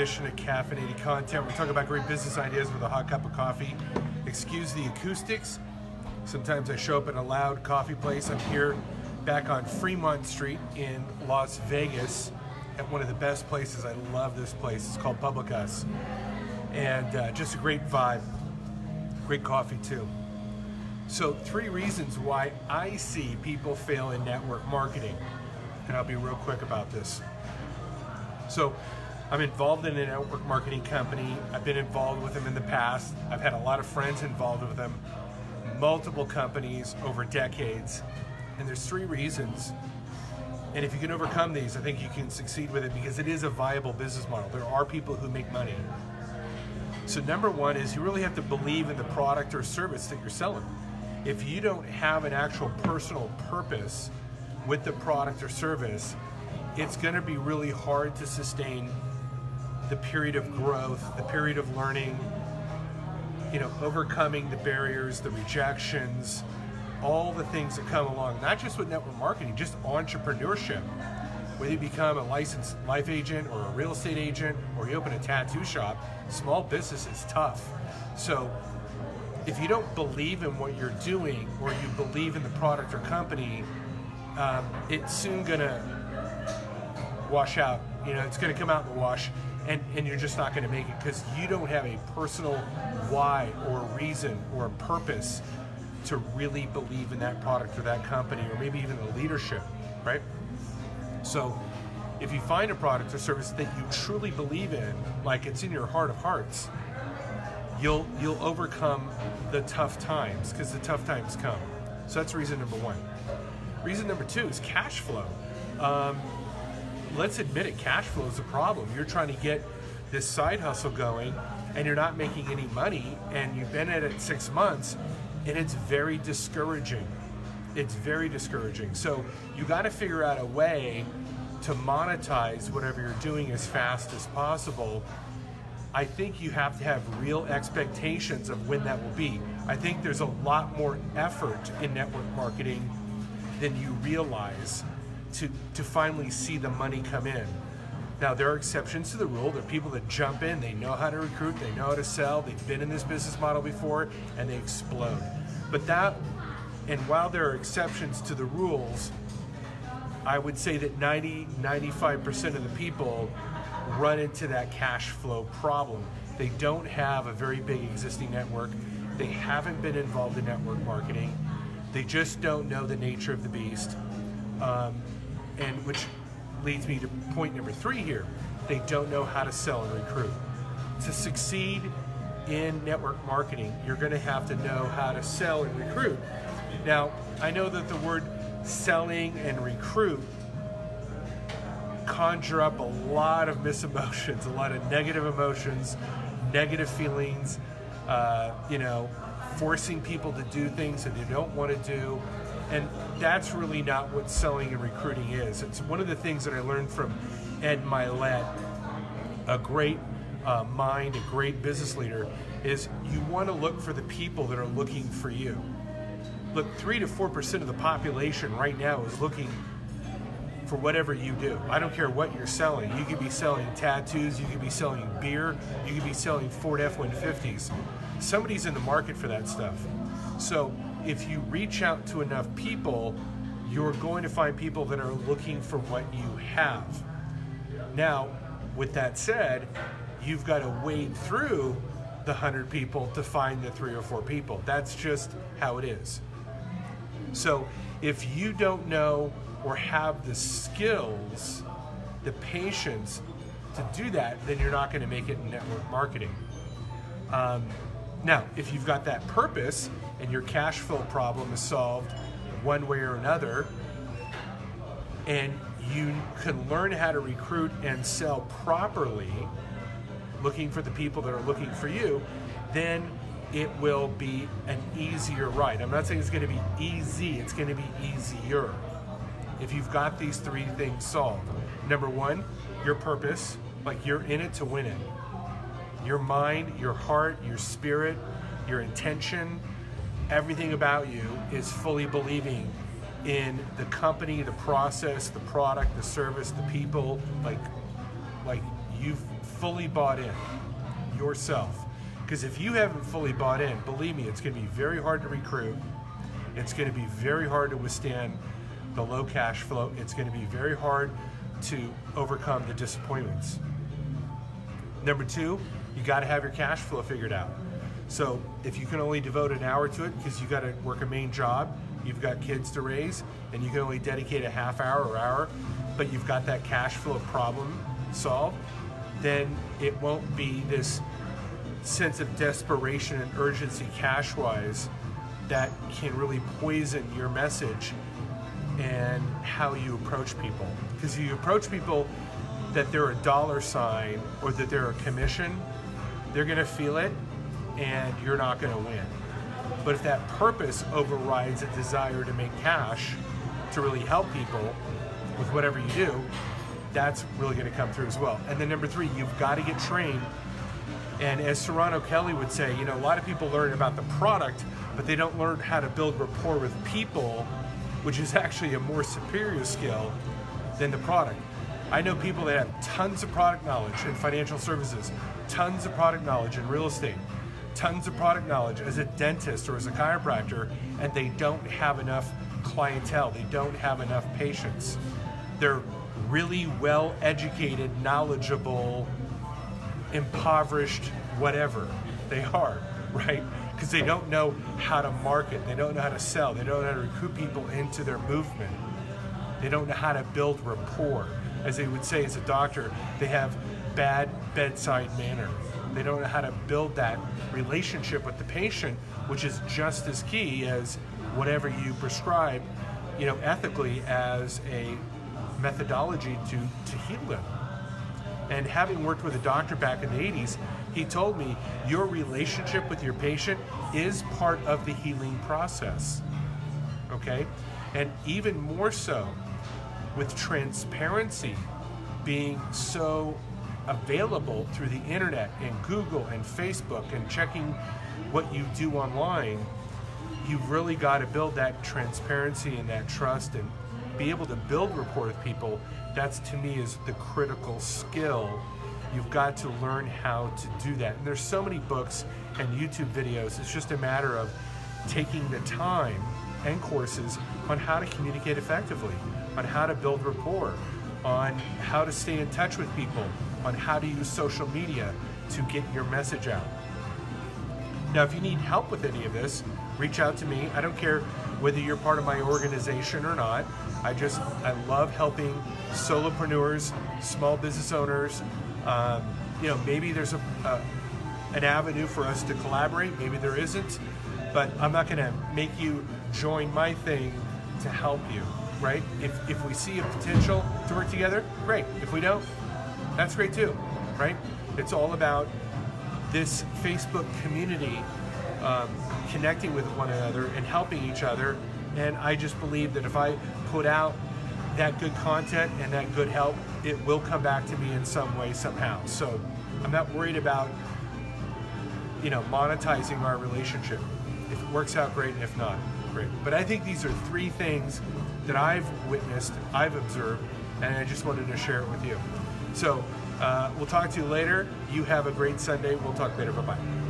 Edition of caffeinated content. We're talking about great business ideas with a hot cup of coffee. Excuse the acoustics. Sometimes I show up in a loud coffee place. I'm here back on Fremont Street in Las Vegas at one of the best places. I love this place. It's called Public Us. And just a great vibe. Great coffee too. So 3 reasons why I see people fail in network marketing. And I'll be real quick about this. So I'm involved in a network marketing company. I've been involved with them in the past. I've had a lot of friends involved with them, multiple companies over decades. And there's 3 reasons. And if you can overcome these, I think you can succeed with it because it is a viable business model. There are people who make money. So number 1 is you really have to believe in the product or service that you're selling. If you don't have an actual personal purpose with the product or service, it's going to be really hard to sustain the period of growth, the period of learning, overcoming the barriers, the rejections, all the things that come along, not just with network marketing, just entrepreneurship. Whether you become a licensed life agent or a real estate agent or you open a tattoo shop, small business is tough. So if you don't believe in what you're doing or you believe in the product or company, it's soon gonna wash out. It's gonna come out in the wash. And you're just not going to make it because you don't have a personal why or reason or purpose to really believe in that product or that company or maybe even the leadership, right? So if you find a product or service that you truly believe in, like it's in your heart of hearts, you'll overcome the tough times because the tough times come. So that's reason number 1. Reason number 2 is cash flow. Let's admit it, cash flow is a problem. You're trying to get this side hustle going and you're not making any money and you've been at it 6 months and it's very discouraging. It's very discouraging. So you got to figure out a way to monetize whatever you're doing as fast as possible. I think you have to have real expectations of when that will be. I think there's a lot more effort in network marketing than you realize to finally see the money come in. Now, there are exceptions to the rule. There are people that jump in, they know how to recruit, they know how to sell, they've been in this business model before, and they explode. And while there are exceptions to the rules, I would say that 95% of the people run into that cash flow problem. They don't have a very big existing network. They haven't been involved in network marketing. They just don't know the nature of the beast. And which leads me to point number 3 here. They don't know how to sell and recruit. To succeed in network marketing, you're going to have to know how to sell and recruit. Now, I know that the word selling and recruit conjure up a lot of misemotions, a lot of negative emotions, negative feelings, forcing people to do things that they don't want to do. And that's really not what selling and recruiting is. It's one of the things that I learned from Ed Milet, a great mind, a great business leader, is you want to look for the people that are looking for you. Look, 3 to 4% of the population right now is looking for whatever you do. I don't care what you're selling. You could be selling tattoos, you could be selling beer, you could be selling Ford F-150s. Somebody's in the market for that stuff. So if you reach out to enough people, you're going to find people that are looking for what you have. Now, with that said, you've got to wade through the 100 people to find the 3 or 4 people. That's just how it is. So if you don't know or have the skills, the patience to do that, then you're not going to make it in network marketing. Now, if you've got that purpose and your cash flow problem is solved one way or another, and you can learn how to recruit and sell properly, looking for the people that are looking for you, then it will be an easier ride. I'm not saying it's going to be easy, it's going to be easier. If you've got these 3 things solved. Number 1, your purpose, like you're in it to win it. Your mind, your heart, your spirit, your intention, everything about you is fully believing in the company, the process, the product, the service, the people, like you fully bought in yourself. Because if you haven't fully bought in, believe me, it's going to be very hard to recruit. It's going to be very hard to withstand the low cash flow. It's going to be very hard to overcome the disappointments. Number two, you got to have your cash flow figured out. So if you can only devote an hour to it because you got to work a main job, you've got kids to raise, and you can only dedicate a half hour or hour, but you've got that cash flow problem solved, then it won't be this sense of desperation and urgency cash-wise that can really poison your message and how you approach people. Because if you approach people that they're a dollar sign or that they're a commission, they're going to feel it and you're not going to win. But if that purpose overrides a desire to make cash, to really help people with whatever you do, that's really going to come through as well. And then number three, you've got to get trained. And as Serrano Kelly would say, a lot of people learn about the product, but they don't learn how to build rapport with people, which is actually a more superior skill than the product. I know people that have tons of product knowledge in financial services, tons of product knowledge in real estate, tons of product knowledge as a dentist or as a chiropractor, and they don't have enough clientele. They don't have enough patients. They're really well educated, knowledgeable, impoverished, whatever they are, right? Because they don't know how to market. They don't know how to sell. They don't know how to recruit people into their movement. They don't know how to build rapport. As they would say as a doctor, they have bad bedside manner. They don't know how to build that relationship with the patient, which is just as key as whatever you prescribe, ethically as a methodology to heal them. And having worked with a doctor back in the 80s, he told me your relationship with your patient is part of the healing process, okay? And even more so with transparency being so available through the internet and Google and Facebook and checking what you do online, you've really got to build that transparency and that trust and be able to build rapport with people. That's, to me, is the critical skill. You've got to learn how to do that. And there's so many books and YouTube videos. It's just a matter of taking the time and courses on how to communicate effectively, on how to build rapport, on how to stay in touch with people, on how to use social media to get your message out. Now, if you need help with any of this, reach out to me. I don't care whether you're part of my organization or not. I love helping solopreneurs, small business owners. Maybe there's an avenue for us to collaborate. Maybe there isn't, but I'm not going to make you join my thing to help you, right? If we see a potential to work together, great. If we don't, that's great too, right? It's all about this Facebook community connecting with one another and helping each other. And I just believe that if I put out that good content and that good help, it will come back to me in some way, somehow. So I'm not worried about, monetizing our relationship. If it works out, great, and if not, great. But I think these are three things that I've witnessed, I've observed, and I just wanted to share it with you. So we'll talk to you later. You have a great Sunday. We'll talk later. Bye-bye.